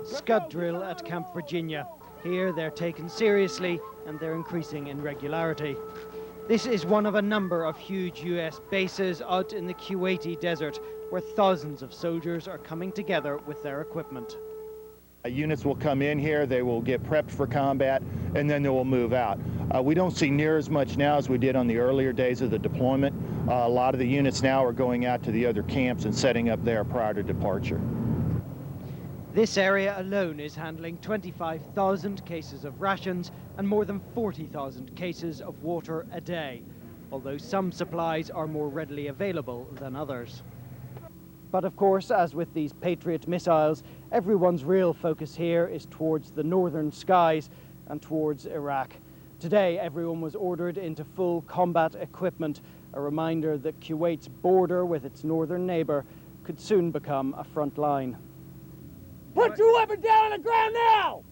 Scud drill at Camp Virginia. Here they're taken seriously and they're increasing in regularity. This is one of a number of huge US bases out in the Kuwaiti desert where thousands of soldiers are coming together with their equipment. Units will come in here, they will get prepped for combat, and then they will move out. We don't see near as much now as we did on the earlier days of the deployment. A lot of the units now are going out to the other camps and setting up there prior to departure. This area alone is handling 25,000 cases of rations and more than 40,000 cases of water a day, although some supplies are more readily available than others. But of course, as with these Patriot missiles, everyone's real focus here is towards the northern skies and towards Iraq. Today, everyone was ordered into full combat equipment, a reminder that Kuwait's border with its northern neighbor could soon become a front line. Put your weapon down on the ground now!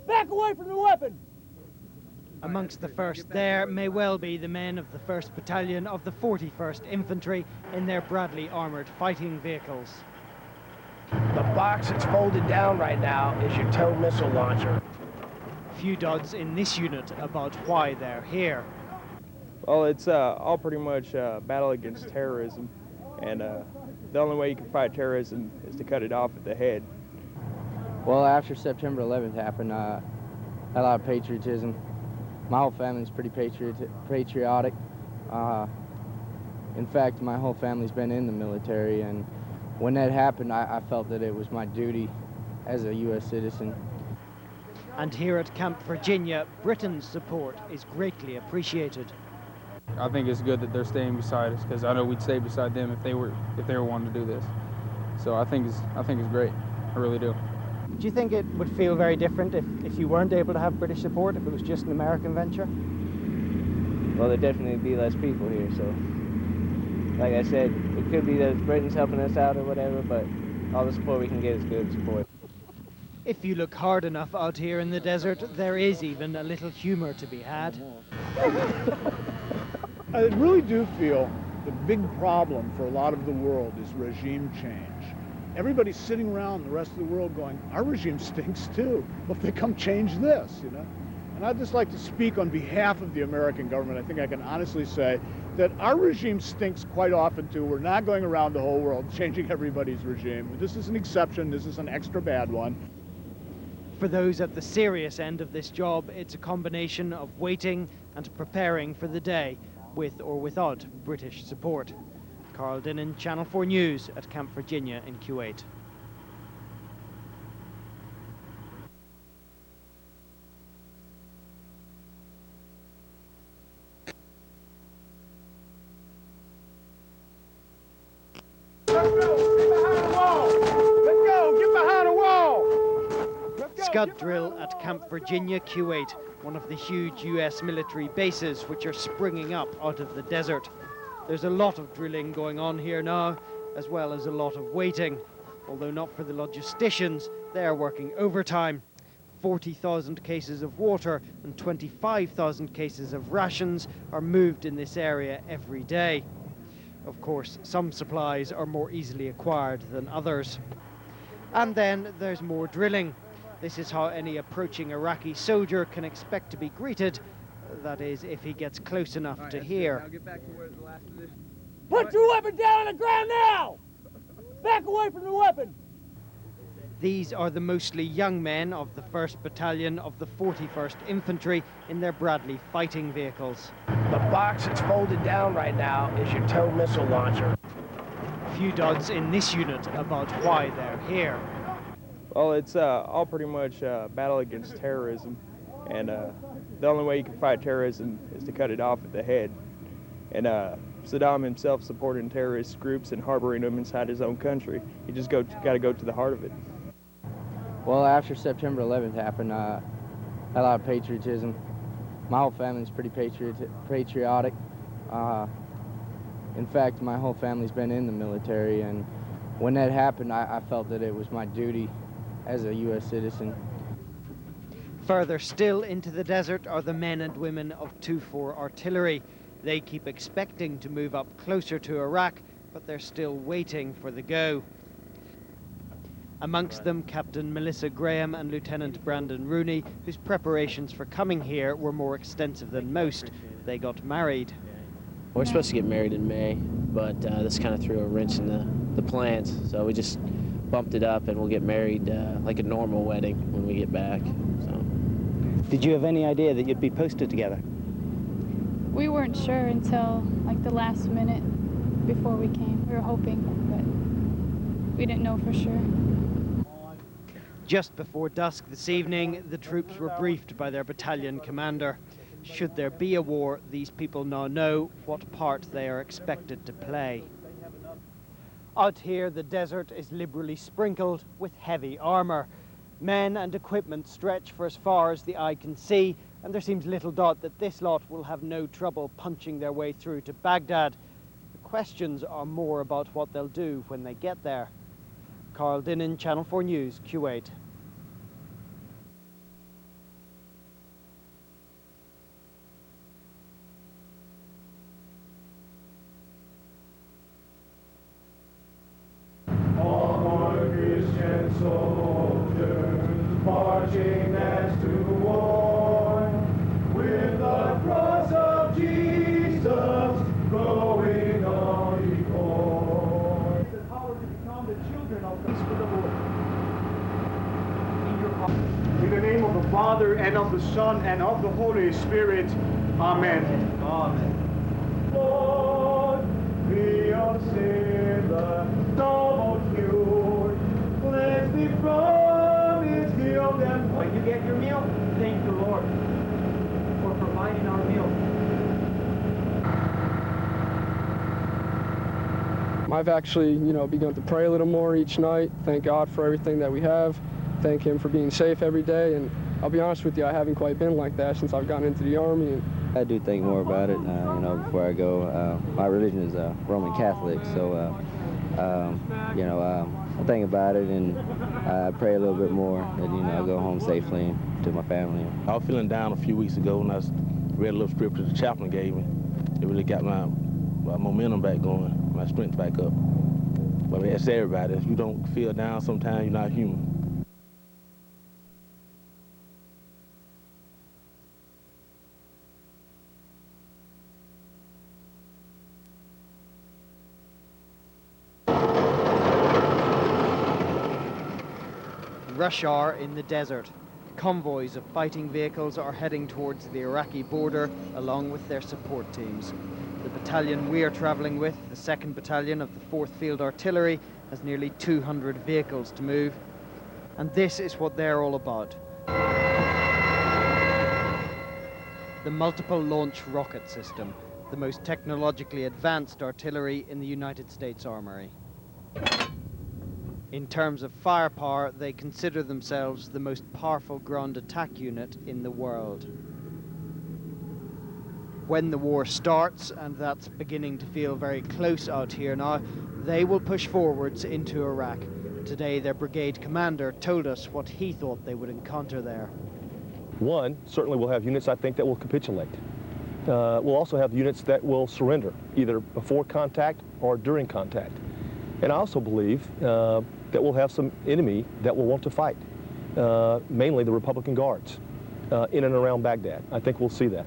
Back away from the weapon! Amongst the first there may well be the men of the 1st Battalion of the 41st Infantry in their Bradley armoured fighting vehicles. The box that's folded down right now is your tow missile launcher. Few duds in this unit about why they're here. Well, it's all pretty much battle against terrorism, and the only way you can fight terrorism is to cut it off at the head. Well, after September 11th happened, I had a lot of patriotism. My whole family's pretty patriotic. In fact, my whole family's been in the military, and when that happened, I felt that it was my duty as a U.S. citizen. And here at Camp Virginia, Britain's support is greatly appreciated. I think it's good that they're staying beside us, because I know we'd stay beside them if they were wanting to do this. So I think it's great. I really do. Do you think it would feel very different if you weren't able to have British support, if it was just an American venture? Well, there'd definitely be less people here, so like I said, it could be that Britain's helping us out or whatever, but all the support we can get is good support. If you look hard enough out here in the desert, there is even a little humor to be had. I really do feel the big problem for a lot of the world is regime change. Everybody's sitting around the rest of the world going, our regime stinks too. Well, if they come change this, you know? And I'd just like to speak on behalf of the American government. I think I can honestly say that our regime stinks quite often too. We're not going around the whole world changing everybody's regime. This is an exception. This is an extra bad one. For those at the serious end of this job, it's a combination of waiting and preparing for the day, with or without British support. Carl Dinnan, Channel 4 News at Camp Virginia in Kuwait. Scud drill at Camp Virginia, Kuwait, one of the huge US military bases which are springing up out of the desert. There's a lot of drilling going on here now, as well as a lot of waiting. Although not for the logisticians, they are working overtime. 40,000 cases of water and 25,000 cases of rations are moved in this area every day. Of course, some supplies are more easily acquired than others. And then there's more drilling. This is how any approaching Iraqi soldier can expect to be greeted. That is, if he gets close enough to hear. Now get back to where the last position. Put your weapon down on the ground now! Back away from the weapon! These are the mostly young men of the 1st Battalion of the 41st Infantry in their Bradley fighting vehicles. The box that's folded down right now is your tow missile launcher. Few duds in this unit about why they're here. Well, it's all pretty much battle against terrorism, and the only way you can fight terrorism is to cut it off at the head. And Saddam himself supporting terrorist groups and harboring them inside his own country. You just got to go to the heart of it. Well, after September 11th happened, I had a lot of patriotism. My whole family's pretty patriotic. In fact, my whole family's been in the military, and when that happened, I felt that it was my duty as a U.S. citizen. Further still into the desert are the men and women of 2-4 Artillery. They keep expecting to move up closer to Iraq but they're still waiting for the go. Amongst them, Captain Melissa Graham and Lieutenant Brandon Rooney, whose preparations for coming here were more extensive than most. They got married. We're supposed to get married in May, but this kind of threw a wrench in the plans, so we just bumped it up, and we'll get married like a normal wedding when we get back. So. Did you have any idea that you'd be posted together? We weren't sure until like the last minute before we came. We were hoping, but we didn't know for sure. Just before dusk this evening, the troops were briefed by their battalion commander. Should there be a war, these people now know what part they are expected to play. Out here, the desert is liberally sprinkled with heavy armour. Men and equipment stretch for as far as the eye can see, and there seems little doubt that this lot will have no trouble punching their way through to Baghdad. The questions are more about what they'll do when they get there. Carl Dinnan, Channel 4 News, Kuwait. Marching next to war, with the cross of Jesus going on before. How to become the children of peace for the Lord. In the name of the Father, and of the Son, and of the Holy Spirit. Amen. Amen. Lord, be our Savior, double cured, cleanse thee from his guilt. And when you get your meal, thank the Lord for providing our meal. I've actually, begun to pray a little more each night. Thank God for everything that we have. Thank Him for being safe every day. And I'll be honest with you, I haven't quite been like that since I've gotten into the Army. And I do think more about it, before I go. My religion is Roman Catholic, so, I think about it and I pray a little bit more that, I go home safely to my family. I was feeling down a few weeks ago when I read a little scripture the chaplain gave me. It really got my momentum back going, my strength back up. But that's everybody. If you don't feel down sometimes, you're not human. Rush hour in the desert. Convoys of fighting vehicles are heading towards the Iraqi border along with their support teams. The battalion we are travelling with, the 2nd Battalion of the 4th Field Artillery, has nearly 200 vehicles to move. And this is what they're all about. The multiple launch rocket system, the most technologically advanced artillery in the United States Armory. In terms of firepower, they consider themselves the most powerful ground attack unit in the world. When the war starts, and that's beginning to feel very close out here now, they will push forwards into Iraq. Today, their brigade commander told us what he thought they would encounter there. One, certainly we'll have units, I think, that will capitulate. We'll also have units that will surrender, either before contact or during contact. And I also believe that we'll have some enemy that will want to fight, mainly the Republican Guards in and around Baghdad. I think we'll see that.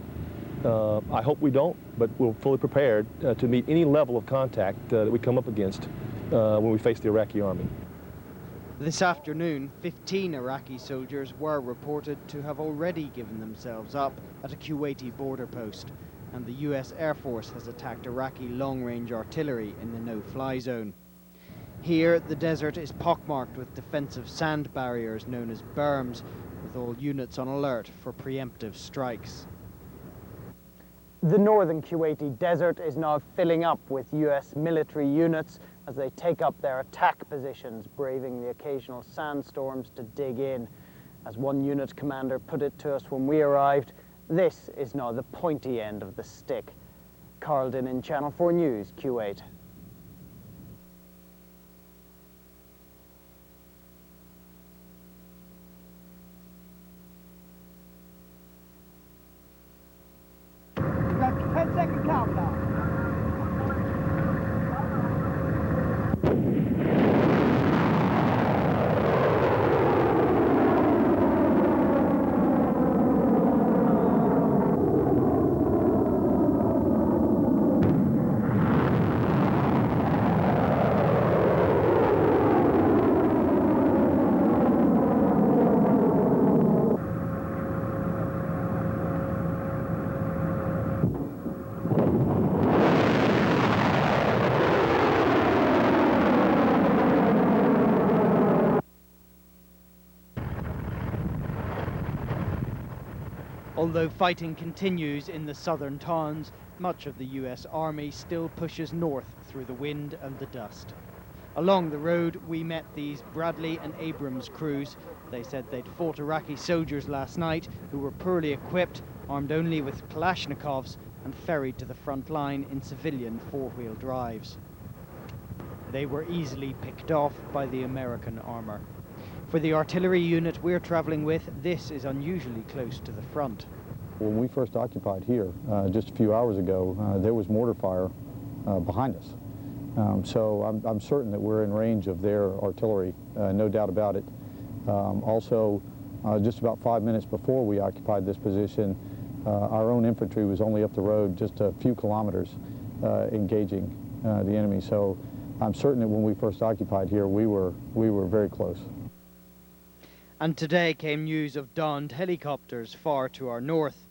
I hope we don't, but we're fully prepared to meet any level of contact that we come up against when we face the Iraqi army. This afternoon, 15 Iraqi soldiers were reported to have already given themselves up at a Kuwaiti border post, and the US Air Force has attacked Iraqi long-range artillery in the no-fly zone. Here, the desert is pockmarked with defensive sand barriers known as berms, with all units on alert for preemptive strikes. The northern Kuwaiti desert is now filling up with US military units as they take up their attack positions, braving the occasional sandstorms to dig in. As one unit commander put it to us when we arrived, this is now the pointy end of the stick. Carl Dinnan, Channel 4 News, Kuwait. Got 10-second countdown. Although fighting continues in the southern towns, much of the US Army still pushes north through the wind and the dust. Along the road, we met these Bradley and Abrams crews. They said they'd fought Iraqi soldiers last night who were poorly equipped, armed only with Kalashnikovs, and ferried to the front line in civilian four-wheel drives. They were easily picked off by the American armor. For the artillery unit we're traveling with, this is unusually close to the front. When we first occupied here, just a few hours ago, there was mortar fire behind us. So I'm certain that we're in range of their artillery, no doubt about it. Also, just about 5 minutes before we occupied this position, our own infantry was only up the road just a few kilometers engaging the enemy. So I'm certain that when we first occupied here, we were very close. And today came news of downed helicopters far to our north.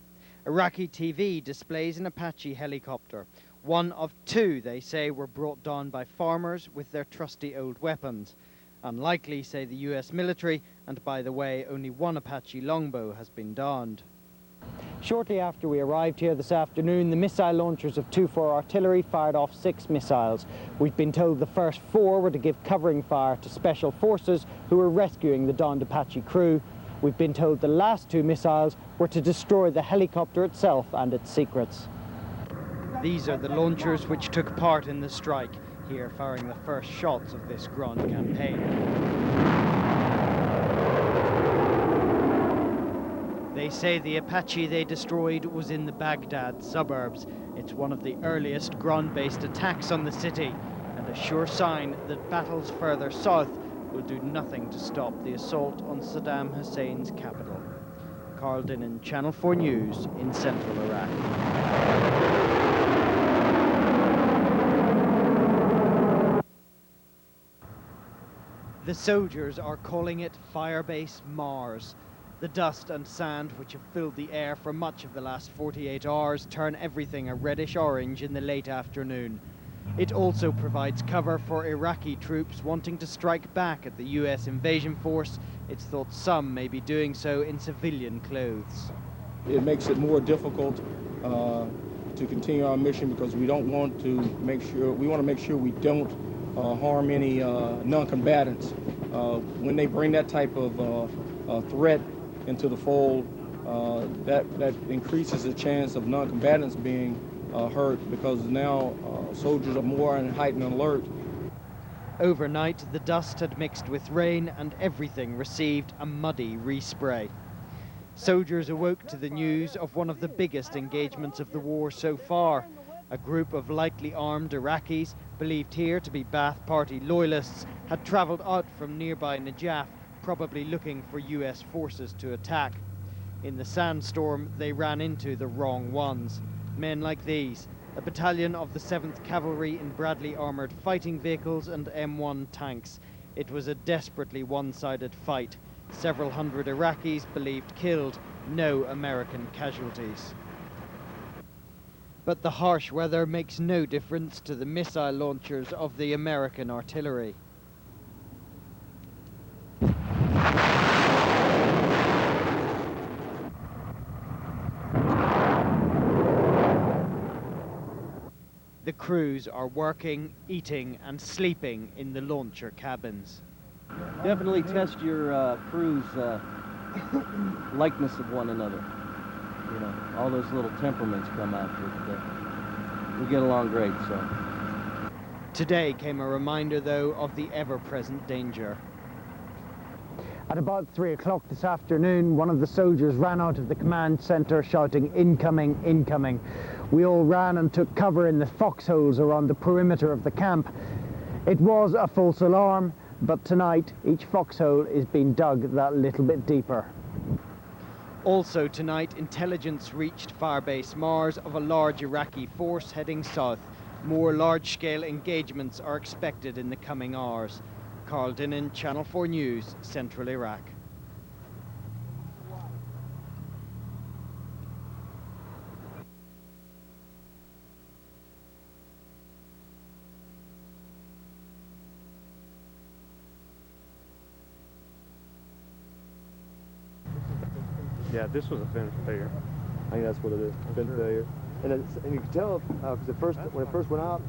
Iraqi TV displays an Apache helicopter. One of two, they say, were brought down by farmers with their trusty old weapons. Unlikely, say the US military, and by the way, only one Apache longbow has been downed. Shortly after we arrived here this afternoon, the missile launchers of 2-4 artillery fired off 6 missiles. We've been told the first 4 were to give covering fire to special forces who were rescuing the downed Apache crew. We've been told the last 2 missiles were to destroy the helicopter itself and its secrets. These are the launchers which took part in the strike, here firing the first shots of this grand campaign. They say the Apache they destroyed was in the Baghdad suburbs. It's one of the earliest ground-based attacks on the city, and a sure sign that battles further south will do nothing to stop the assault on Saddam Hussein's capital. Carl Dinnan, Channel 4 News in central Iraq. The soldiers are calling it Firebase Mars. The dust and sand which have filled the air for much of the last 48 hours turn everything a reddish orange in the late afternoon. It also provides cover for Iraqi troops wanting to strike back at the US invasion force. It's thought some may be doing so in civilian clothes. It makes it more difficult to continue our mission because we don't want to make sure, we want to make sure we don't harm any non-combatants. When they bring that type of threat into the fold, that increases the chance of non-combatants being hurt because now soldiers are more in heightened alert. Overnight, the dust had mixed with rain and everything received a muddy respray. Soldiers awoke to the news of one of the biggest engagements of the war so far. A group of lightly armed Iraqis, believed here to be Ba'ath Party loyalists, had travelled out from nearby Najaf, probably looking for US forces to attack. In the sandstorm, they ran into the wrong ones. Men like these, a battalion of the 7th Cavalry in Bradley armoured fighting vehicles and M1 tanks. It was a desperately one-sided fight. Several hundred Iraqis believed killed, no American casualties. But the harsh weather makes no difference to the missile launchers of the American artillery. The crews are working, eating and sleeping in the launcher cabins. Definitely test your crew's likeness of one another. You know, all those little temperaments come out. We get along great, so. Today came a reminder, though, of the ever-present danger. At about 3 o'clock this afternoon, one of the soldiers ran out of the command centre shouting, "Incoming, incoming." We all ran and took cover in the foxholes around the perimeter of the camp. It was a false alarm, but tonight each foxhole is being dug that little bit deeper. Also tonight, intelligence reached Firebase Mars of a large Iraqi force heading south. More large-scale engagements are expected in the coming hours. Carl Dinnan, Channel 4 News, Central Iraq. Yeah, this was a fin failure. I think that's what it is, fin failure. And you can tell because when it first went out,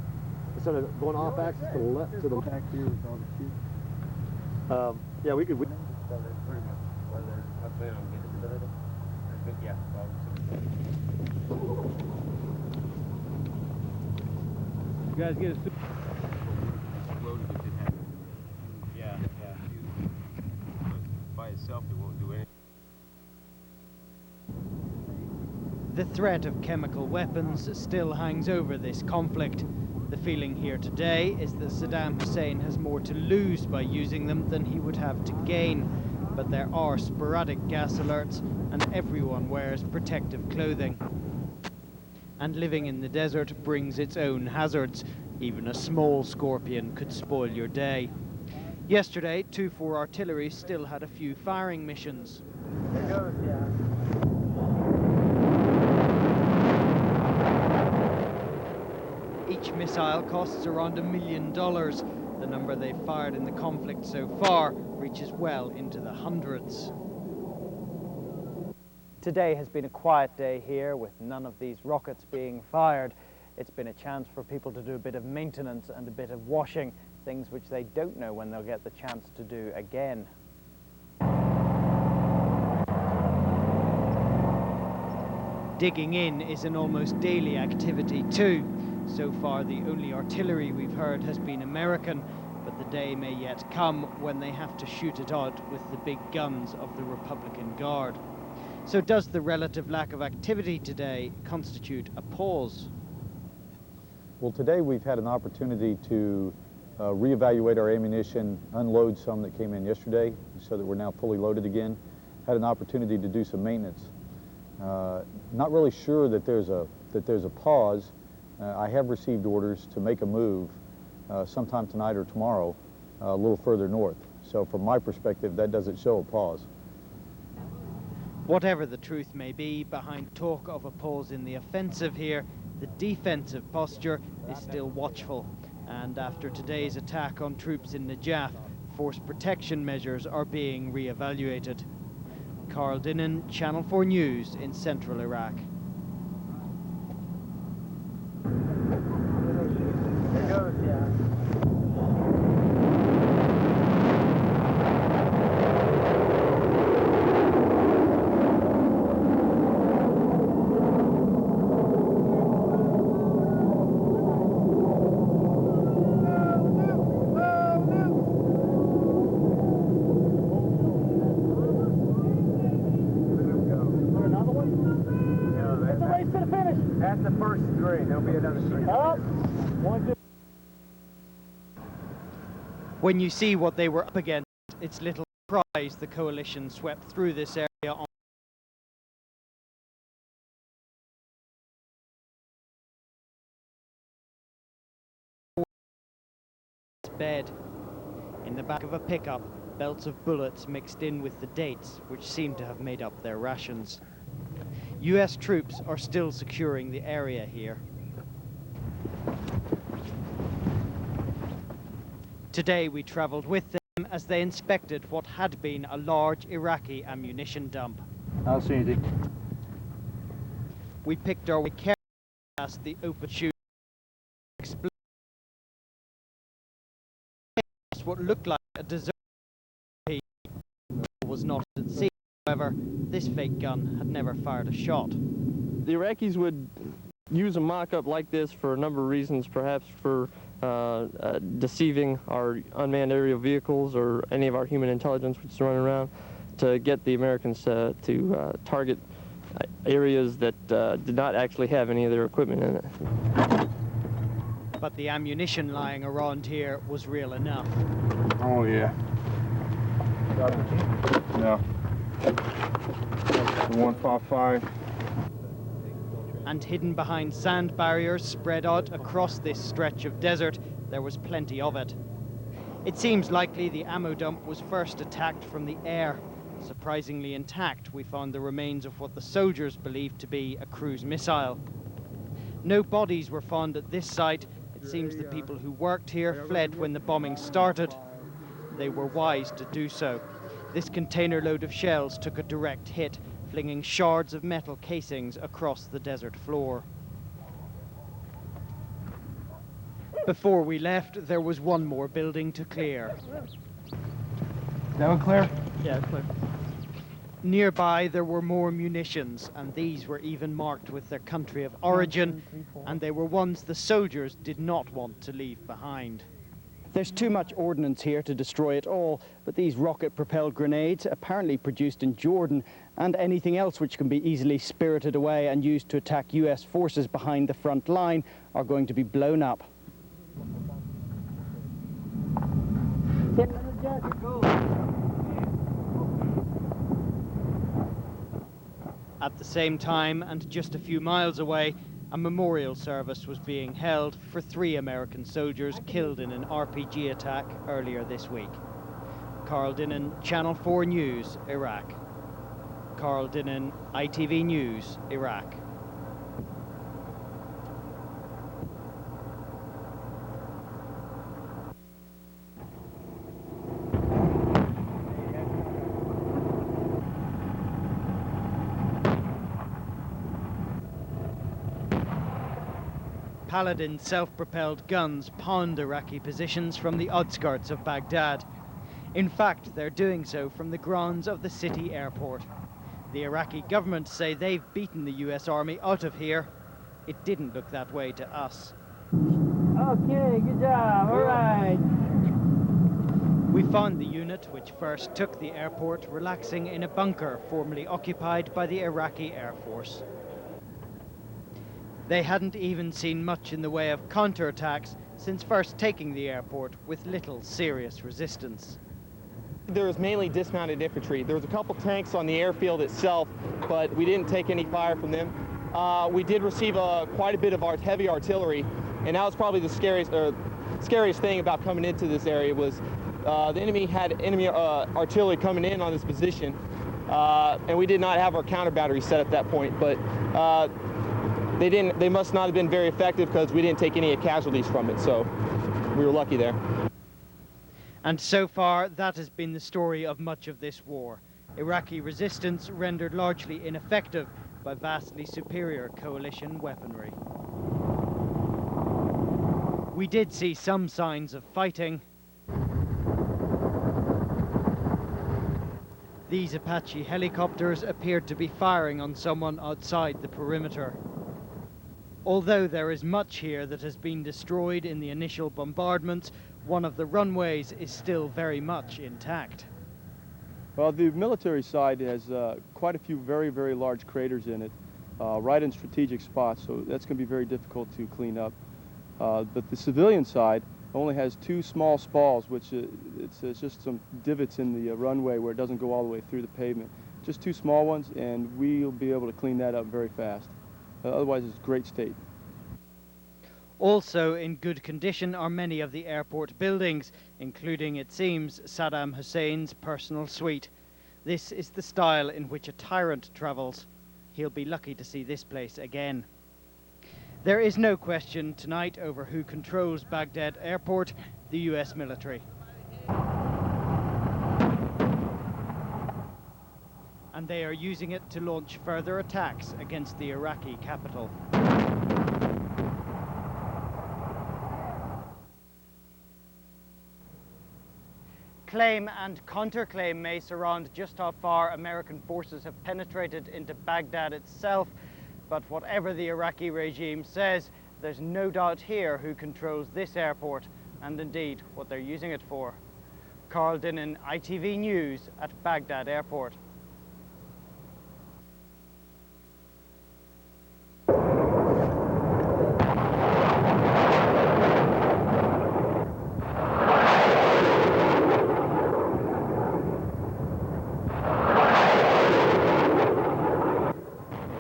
it started going off axis to the left to the back here with all the shoots. Yeah, we could. You guys get a Yeah. By itself, it won't do anything. The threat of chemical weapons still hangs over this conflict. The feeling here today is that Saddam Hussein has more to lose by using them than he would have to gain. But there are sporadic gas alerts and everyone wears protective clothing. And living in the desert brings its own hazards. Even a small scorpion could spoil your day. Yesterday, 2-4 artillery still had a few firing missions. There goes, yeah. Each missile costs around $1 million. The number they've fired in the conflict so far reaches well into the hundreds. Today has been a quiet day here with none of these rockets being fired. It's been a chance for people to do a bit of maintenance and a bit of washing, things which they don't know when they'll get the chance to do again. Digging in is an almost daily activity too. So far the only artillery we've heard has been American, but the day may yet come when they have to shoot it out with the big guns of the Republican Guard. So does the relative lack of activity today constitute a pause? Well, today we've had an opportunity to reevaluate our ammunition, unload some that came in yesterday so that we're now fully loaded again. Had an opportunity to do some maintenance. Not really sure that there's a pause. I have received orders to make a move sometime tonight or tomorrow a little further north. So from my perspective, that doesn't show a pause. Whatever the truth may be behind talk of a pause in the offensive here, the defensive posture is still watchful. And after today's attack on troops in Najaf, force protection measures are being re-evaluated. Carl Dinnan, Channel 4 News in central Iraq. There goes, yeah. That's the first three. There'll be another three. Up. 1, 2. When you see what they were up against, it's little surprise the coalition swept through this area on bed. In the back of a pickup, belts of bullets mixed in with the dates, which seem to have made up their rations. US troops are still securing the area here. Today we traveled with them as they inspected what had been a large Iraqi ammunition dump. I don't see anything. We picked our way carefully past the open chute. What looked like a deserted was not at sea. However, this fake gun had never fired a shot. The Iraqis would use a mock-up like this for a number of reasons, perhaps for deceiving our unmanned aerial vehicles or any of our human intelligence which is running around to get the Americans to target areas that did not actually have any of their equipment in it. But the ammunition lying around here was real enough. Oh, yeah. No. 155. And hidden behind sand barriers spread out across this stretch of desert, there was plenty of it. It seems likely the ammo dump was first attacked from the air. Surprisingly intact, we found the remains of what the soldiers believed to be a cruise missile. No bodies were found at this site. It seems the people who worked here fled when the bombing started. They were wise to do so. This container load of shells took a direct hit, flinging shards of metal casings across the desert floor. Before we left, there was one more building to clear. That one clear? Yeah, clear. Nearby, there were more munitions, and these were even marked with their country of origin, and they were ones the soldiers did not want to leave behind. There's too much ordnance here to destroy it all, but these rocket-propelled grenades, apparently produced in Jordan, and anything else which can be easily spirited away and used to attack US forces behind the front line, are going to be blown up. At the same time, and just a few miles away, a memorial service was being held for 3 American soldiers killed in an RPG attack earlier this week. Carl Dinnan, Channel 4 News, Iraq. Carl Dinnan, ITV News, Iraq. Paladin self-propelled guns pound Iraqi positions from the outskirts of Baghdad. In fact, they're doing so from the grounds of the city airport. The Iraqi government say they've beaten the US Army out of here. It didn't look that way to us. Okay, good job, all right. We found the unit which first took the airport relaxing in a bunker formerly occupied by the Iraqi Air Force. They hadn't even seen much in the way of counterattacks since first taking the airport with little serious resistance. There was mainly dismounted infantry. There was a couple tanks on the airfield itself, but we didn't take any fire from them. We did receive quite a bit of heavy artillery, and that was probably the scariest thing about coming into this area was the enemy had enemy artillery coming in on this position, and we did not have our counter battery set at that point, but they must not have been very effective because we didn't take any casualties from it, so we were lucky there. And so far, that has been the story of much of this war. Iraqi resistance rendered largely ineffective by vastly superior coalition weaponry. We did see some signs of fighting. These Apache helicopters appeared to be firing on someone outside the perimeter. Although there is much here that has been destroyed in the initial bombardments, one of the runways is still very much intact. Well, the military side has quite a few very, very large craters in it, right in strategic spots, so that's going to be very difficult to clean up. But the civilian side only has 2 small spalls, which it's just some divots in the runway where it doesn't go all the way through the pavement. Just 2 small ones, and we'll be able to clean that up very fast. Otherwise, it's a great state. Also in good condition are many of the airport buildings, including, it seems, Saddam Hussein's personal suite. This is the style in which a tyrant travels. He'll be lucky to see this place again. There is no question tonight over who controls Baghdad Airport, the US military. And they are using it to launch further attacks against the Iraqi capital. Claim and counterclaim may surround just how far American forces have penetrated into Baghdad itself, but whatever the Iraqi regime says, there's no doubt here who controls this airport, and indeed what they're using it for. Carl Dinnan, ITV News at Baghdad Airport.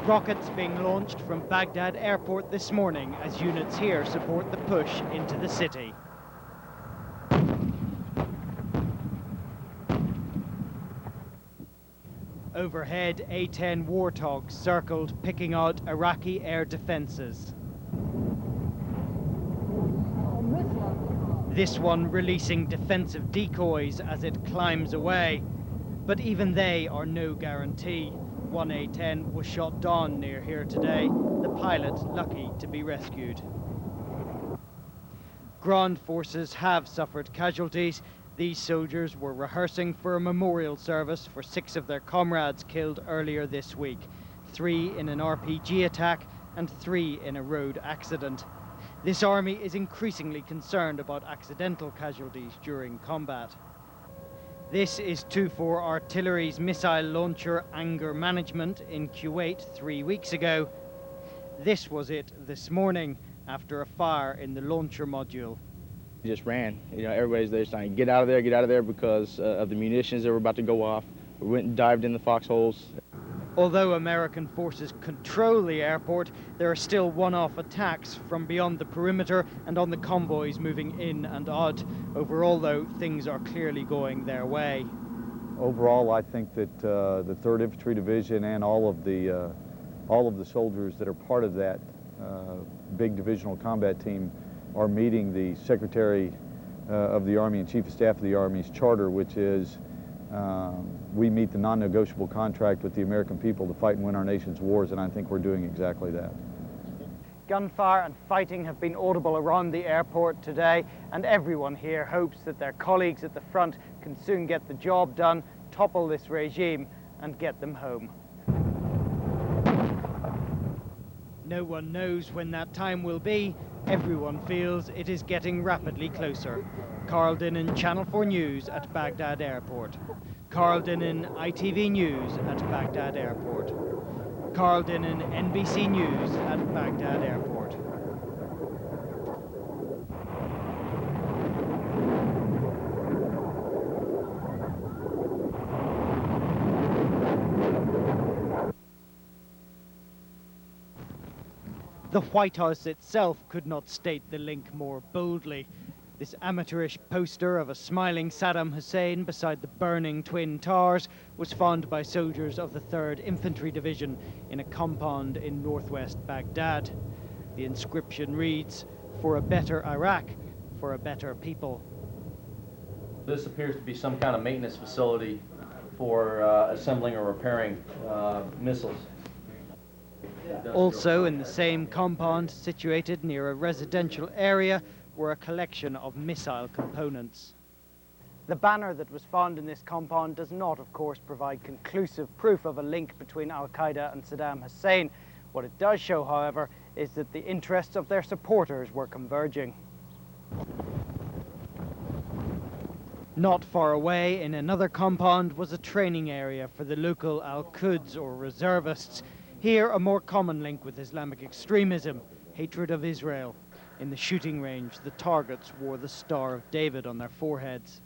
Rockets being launched from Baghdad Airport this morning as units here support the push into the city. Overhead, A-10 Warthogs circled, picking out Iraqi air defenses. This one releasing defensive decoys as it climbs away. But even they are no guarantee. 1A10 was shot down near here today, the pilot lucky to be rescued. Ground forces have suffered casualties. These soldiers were rehearsing for a memorial service for 6 of their comrades killed earlier this week, 3 in an RPG attack and 3 in a road accident. This army is increasingly concerned about accidental casualties during combat. This is 2-4 Artillery's missile launcher anger management in Kuwait 3 weeks ago. This was it this morning after a fire in the launcher module. Just ran. You know, everybody's there saying, get out of there, because of the munitions that were about to go off. We went and dived in the foxholes. Although American forces control the airport, there are still one-off attacks from beyond the perimeter and on the convoys moving in and out. Overall, though, things are clearly going their way. Overall, I think that the 3rd Infantry Division and all of the soldiers that are part of that big divisional combat team are meeting the Secretary of the Army and Chief of Staff of the Army's charter, which is we meet the non-negotiable contract with the American people to fight and win our nation's wars, and I think we're doing exactly that. Gunfire and fighting have been audible around the airport today, and everyone here hopes that their colleagues at the front can soon get the job done, topple this regime, and get them home. No one knows when that time will be. Everyone feels it is getting rapidly closer. Carl Dinnan, Channel 4 News at Baghdad Airport. Carl Dinnan, ITV News at Baghdad Airport. Carl Dinnan, NBC News at Baghdad Airport. The White House itself could not state the link more boldly. This amateurish poster of a smiling Saddam Hussein beside the burning Twin Towers was found by soldiers of the 3rd Infantry Division in a compound in northwest Baghdad. The inscription reads, "For a better Iraq, for a better people." This appears to be some kind of maintenance facility for assembling or repairing missiles. Also in the same compound, situated near a residential area, were a collection of missile components. The banner that was found in this compound does not, of course, provide conclusive proof of a link between Al-Qaeda and Saddam Hussein. What it does show, however, is that the interests of their supporters were converging. Not far away, in another compound, was a training area for the local Al-Quds, or reservists. Here, a more common link with Islamic extremism, hatred of Israel. In the shooting range, the targets wore the Star of David on their foreheads.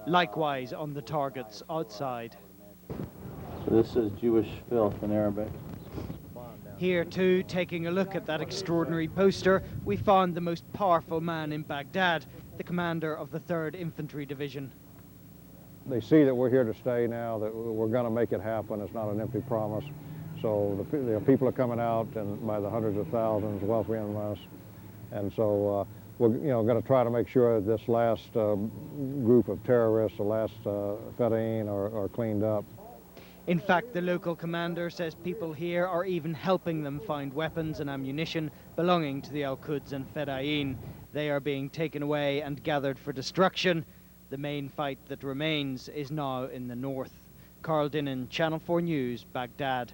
Likewise on the targets outside. So this is Jewish filth in Arabic. Here too, taking a look at that extraordinary poster, we found the most powerful man in Baghdad, the commander of the 3rd Infantry Division. They see that we're here to stay now, that we're going to make it happen. It's not an empty promise. So the people are coming out and by the hundreds of thousands welcoming us. And so we're going to try to make sure that this last group of terrorists, the last Fedayeen, are cleaned up. In fact, the local commander says people here are even helping them find weapons and ammunition belonging to the Al-Quds and Fedayeen. They are being taken away and gathered for destruction. The main fight that remains is now in the north. Carl Dinnan, Channel 4 News, Baghdad.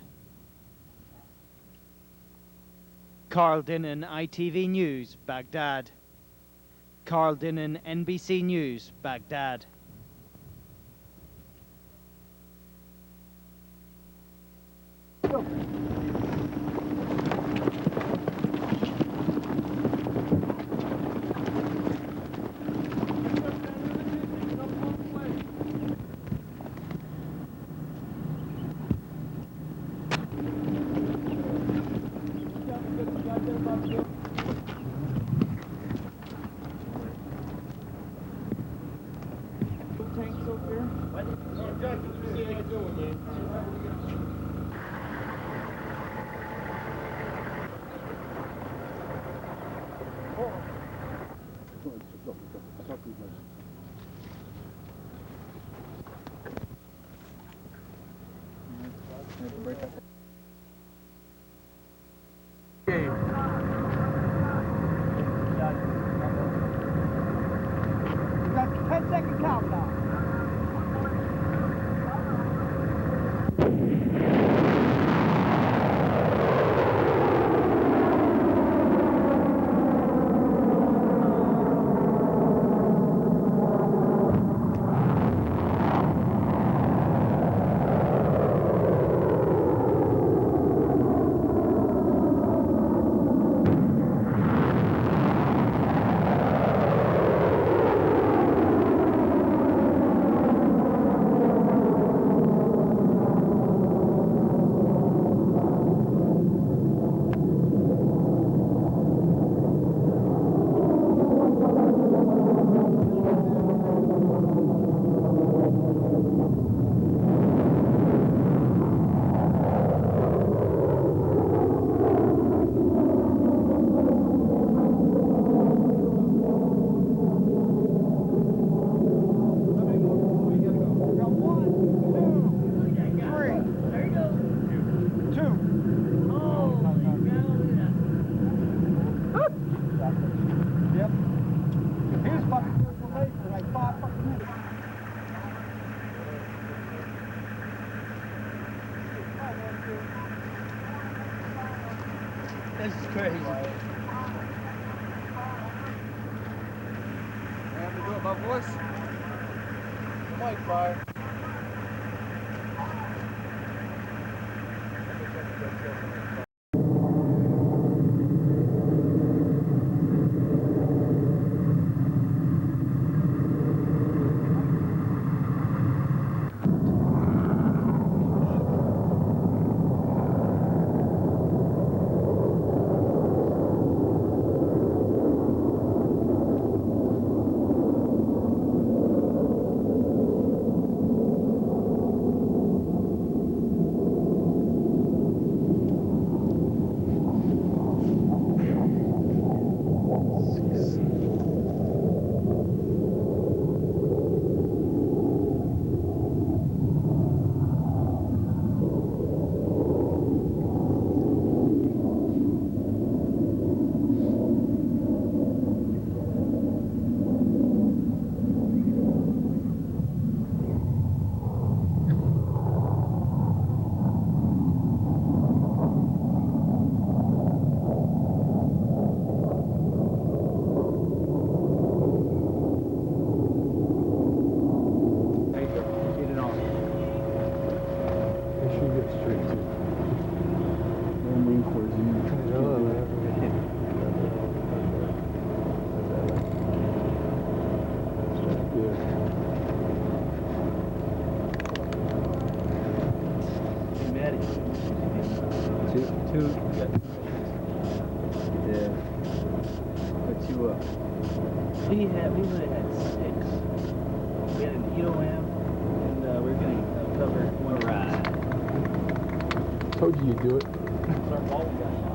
Carl Dinnan, ITV News, Baghdad. Carl Dinnan, NBC News, Baghdad. This is crazy. Have to do it, my voice. Mic fire. Yeah. Put you up. We would have had 6. We had an EOM, and we're going to cover one ride. Told you you'd do it. It's our fault we got shot.